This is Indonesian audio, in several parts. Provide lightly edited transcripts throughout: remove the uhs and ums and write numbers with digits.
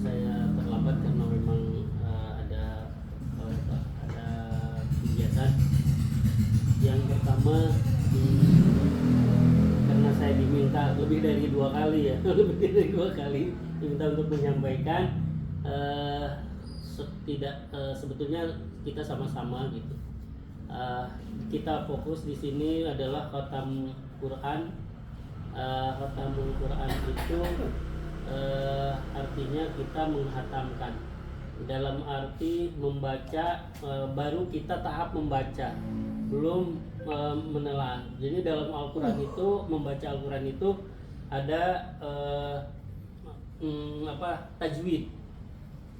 saya terlambat karena memang ada kegiatan. Yang pertama, karena saya diminta lebih dari 2 kali ya, lebih dari 2 kali diminta untuk menyampaikan, sebetulnya kita sama-sama gitu. Kita fokus di sini adalah khatam Quran. Khatamul Quran itu artinya kita menghatamkan, dalam arti membaca, baru kita tahap membaca, belum menelan. Jadi dalam Al-Quran itu, membaca Al-Quran itu ada tajwid,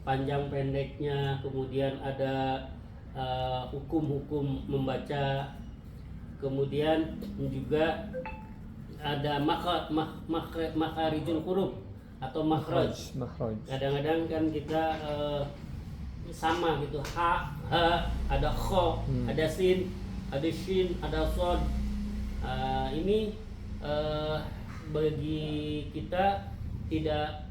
panjang pendeknya, kemudian ada hukum-hukum membaca, kemudian juga ada makharijul huruf atau makhraj. Kadang-kadang kan kita sama gitu, ha, ada kho, ada sin, ada shin, ada sod. Ini bagi kita tidak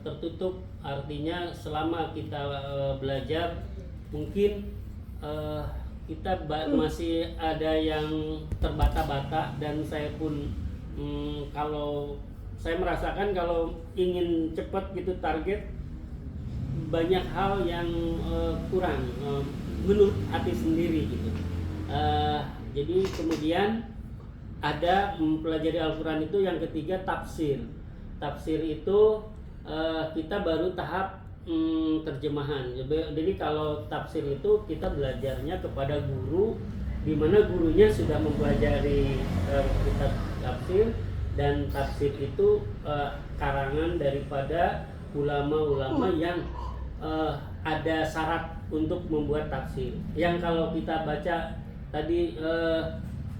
tertutup, artinya selama kita belajar mungkin kita masih ada yang terbata-bata, dan saya pun kalau saya merasakan kalau ingin cepat gitu target, banyak hal yang kurang menurut hati sendiri gitu. Jadi kemudian ada mempelajari Al-Quran itu yang ketiga tafsir. Tafsir itu kita baru tahap terjemahan. Jadi kalau tafsir itu kita belajarnya kepada guru, di mana gurunya sudah mempelajari kitab tafsir, dan tafsir itu karangan daripada ulama-ulama yang ada syarat untuk membuat tafsir. Yang kalau kita baca tadi,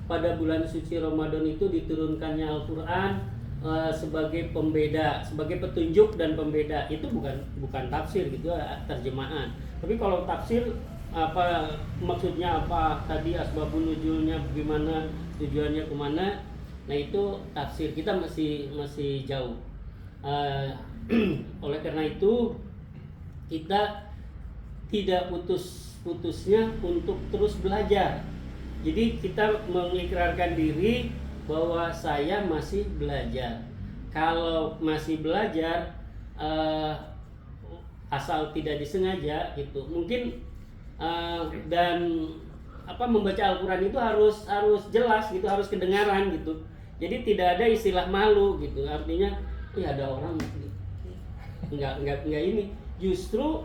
pada bulan suci Ramadan itu diturunkannya Al-Quran sebagai pembeda, sebagai petunjuk dan pembeda, itu bukan tafsir gitu, terjemahan. Tapi kalau tafsir, apa maksudnya, apa tadi asbabun nuzulnya, bagaimana tujuannya kemana, nah itu tafsir kita masih jauh. Oleh karena itu kita tidak putus-putusnya untuk terus belajar. Jadi kita mengikrarkan diri bahwa saya masih belajar. Kalau masih belajar, asal tidak disengaja gitu, mungkin dan membaca Al-Quran itu harus jelas gitu, harus kedengaran gitu. Jadi tidak ada istilah malu gitu. Artinya, ada orang enggak ini. Justru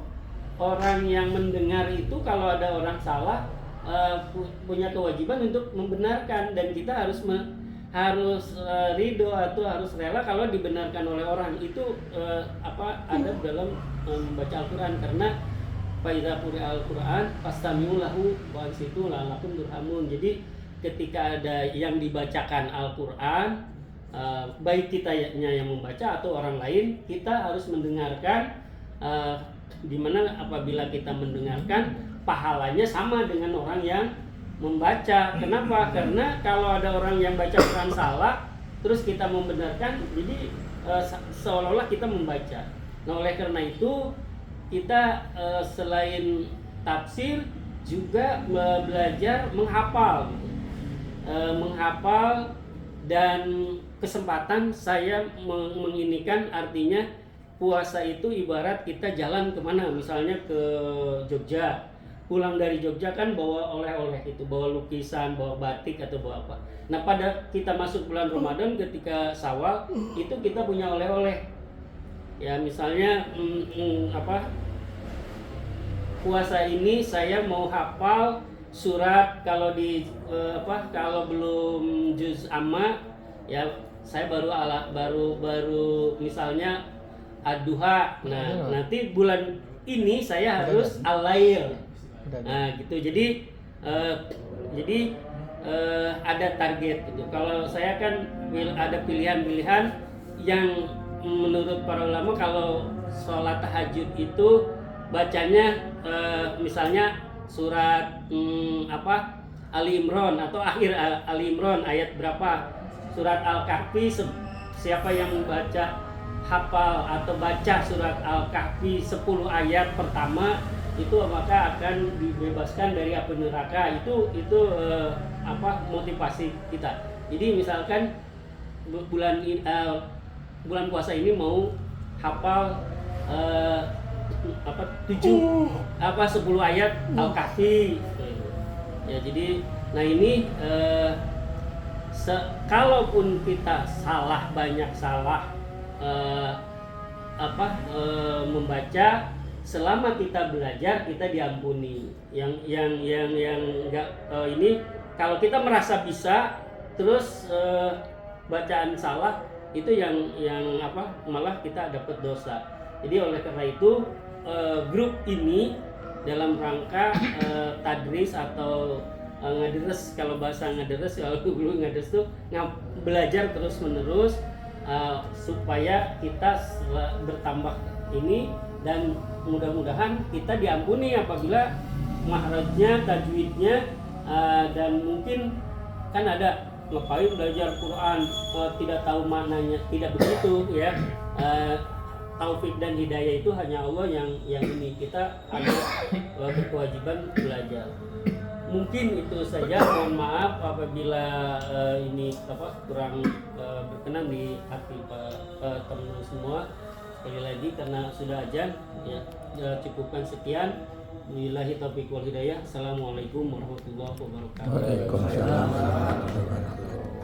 orang yang mendengar itu, kalau ada orang salah, punya kewajiban untuk membenarkan, dan kita harus ridho atau harus rela kalau dibenarkan oleh orang itu. Ada dalam membaca Al-Quran, karena faiza quri'al Quran fastami'u lahu wa ansitu la'allakum turhamun. Jadi ketika ada yang dibacakan Al-Quran, baik kitanya yang membaca atau orang lain, kita harus mendengarkan, dimana apabila kita mendengarkan, pahalanya sama dengan orang yang membaca. Kenapa? Karena kalau ada orang yang baca Quran salah, terus kita membenarkan, jadi seolah-olah kita membaca. Nah, oleh karena itu kita selain tafsir juga belajar menghafal, menghafal, dan kesempatan saya menginikan, artinya puasa itu ibarat kita jalan kemana, misalnya ke Jogja. Pulang dari Jogja kan bawa oleh-oleh itu, bawa lukisan, bawa batik atau bawa apa. Nah, pada kita masuk bulan Ramadan ketika Syawal itu kita punya oleh-oleh. Ya, misalnya puasa ini saya mau hafal surat, kalau kalau belum juz amma ya saya baru misalnya ad-duha. Nah, nanti bulan ini saya harus al-lail. Nah, gitu. Jadi ada target gitu. Kalau saya kan ada pilihan-pilihan yang menurut para ulama, kalau sholat tahajud itu bacanya misalnya surat Ali Imran atau akhir Ali Imran ayat berapa, surat Al-Kahfi, siapa yang membaca hafal atau baca surat Al-Kahfi 10 ayat pertama itu maka akan dibebaskan dari api neraka. Itu motivasi kita. Jadi misalkan bulan puasa ini mau hafal 10 ayat Al-Kahfi. Ya, jadi nah ini kalaupun kita banyak salah membaca, selama kita belajar kita diampuni. Yang enggak ini kalau kita merasa bisa terus bacaan salah itu yang malah kita dapat dosa. Jadi oleh karena itu grup ini dalam rangka tadris atau ngaderes, kalau bahasa ngaderes, kalau dulu ngaderes itu belajar terus menerus supaya kita bertambah ini, dan mudah-mudahan kita diampuni apabila mahrajnya, tajwidnya, dan mungkin kan ada ngapain belajar Quran tidak tahu maknanya, tidak begitu ya. Taufik dan hidayah itu hanya Allah yang ini, kita ada berkewajiban belajar. Mungkin itu saja, mohon maaf apabila ini kurang berkenan di hati teman semua. Sekali lagi karena sudah azan ya, cukupkan sekian. Billahi taufiq wal hidayah. Assalamualaikum warahmatullahi wabarakatuh. Waalaikumsalam warahmatullahi wabarakatuh.